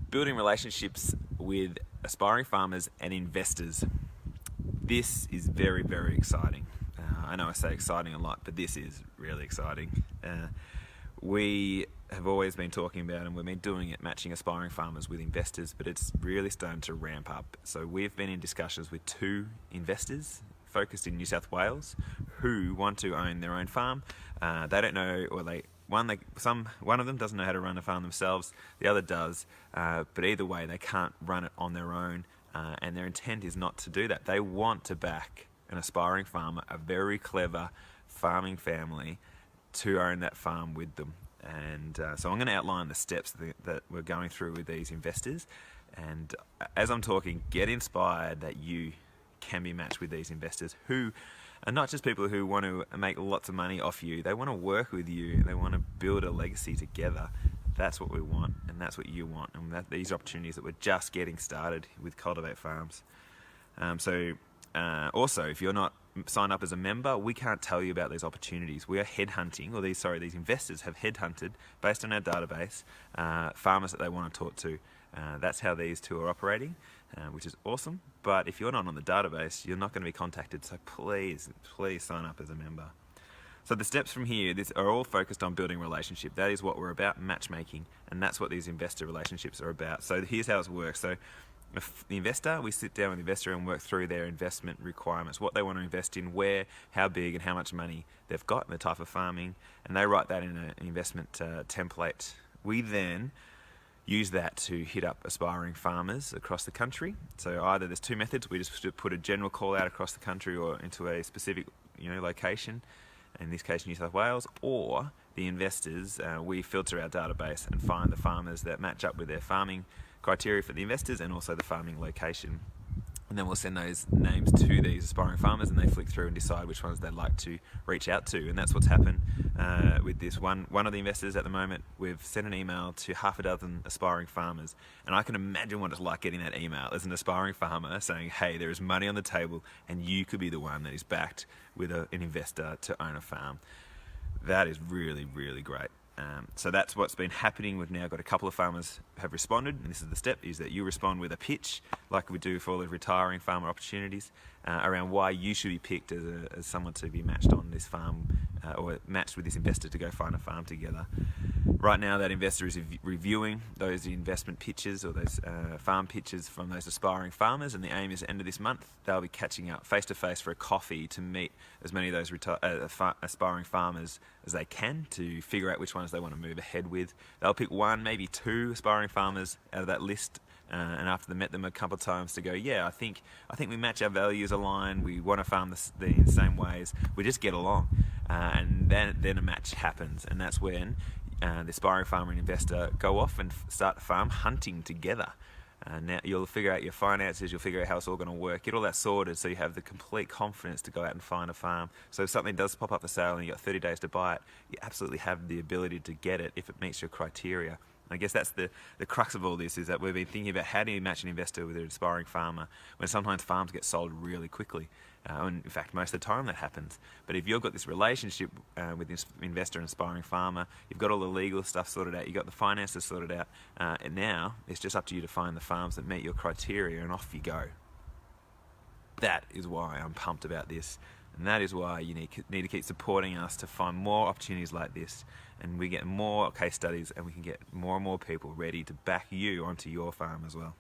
building relationships with aspiring farmers and investors. This is very, very exciting. I know I say exciting a lot, but this is really exciting. We have always been talking about, and we've been doing it, matching aspiring farmers with investors, but it's really starting to ramp up. So we've been in discussions with 2 investors focused in New South Wales who want to own their own farm. They don't know, or one of them doesn't know how to run a farm themselves, the other does, but either way they can't run it on their own, and their intent is not to do that. They want to back an aspiring farmer, a very clever farming family, to own that farm with them. And so I'm going to outline the steps that we're going through with these investors, and as I'm talking, get inspired that you can be matched with these investors who are not just people who want to make lots of money off you. They want to work with you, they want to build a legacy together. That's what we want, and that's what you want, and these opportunities that we're just getting started with Cultivate Farms. Also, if you're not signed up as a member, we can't tell you about these opportunities. We are headhunting, or these investors have headhunted, based on our database, farmers that they want to talk to. That's how these 2 are operating, which is awesome. But if you're not on the database, you're not going to be contacted, so please sign up as a member. So the steps from here are all focused on building relationship. That is what we're about, matchmaking, and that's what these investor relationships are about. So here's how it works. So if the investor, we sit down with the investor and work through their investment requirements, what they want to invest in, where, how big, and how much money they've got, and the type of farming, and they write that in an investment template. We then use that to hit up aspiring farmers across the country. So either there's 2 methods: we just put a general call out across the country or into a specific location, in this case New South Wales, or the investors, we filter our database and find the farmers that match up with their farming criteria for the investors and also the farming location. And then we'll send those names to these aspiring farmers, and they flick through and decide which ones they'd like to reach out to. And that's what's happened with this one of the investors at the moment. We've sent an email to 6 aspiring farmers, and I can imagine what it's like getting that email as an aspiring farmer saying, hey, there is money on the table and you could be the one that is backed with an investor to own a farm. That is really, really great. So that's what's been happening. We've now got a couple of farmers have responded, and this is the step, is that you respond with a pitch, like we do for all the retiring farmer opportunities, around why you should be picked as someone to be matched on this farm, or matched with this investor to go find a farm together. Right now that investor is reviewing those investment pitches or those farm pitches from those aspiring farmers, and the aim is at the end of this month they'll be catching up face to face for a coffee to meet as many of those aspiring farmers as they can, to figure out which ones they want to move ahead with. They'll pick 1, maybe 2 aspiring farmers out of that list, and after they met them a couple of times, to go, yeah, I think we match, our values align, we want to farm in the same ways, we just get along, and then a match happens, and that's when the aspiring farmer and investor go off and start farm hunting together. Now you'll figure out your finances, you'll figure out how it's all going to work, get all that sorted so you have the complete confidence to go out and find a farm. So if something does pop up for sale and you've got 30 days to buy it, you absolutely have the ability to get it if it meets your criteria. I guess that's the crux of all this, is that we've been thinking about how do you match an investor with an aspiring farmer when sometimes farms get sold really quickly. And in fact, most of the time that happens. But if you've got this relationship with this investor and aspiring farmer, you've got all the legal stuff sorted out, you've got the finances sorted out, and now it's just up to you to find the farms that meet your criteria, and off you go. That is why I'm pumped about this. And that is why you need to keep supporting us to find more opportunities like this, and we get more case studies, and we can get more and more people ready to back you onto your farm as well.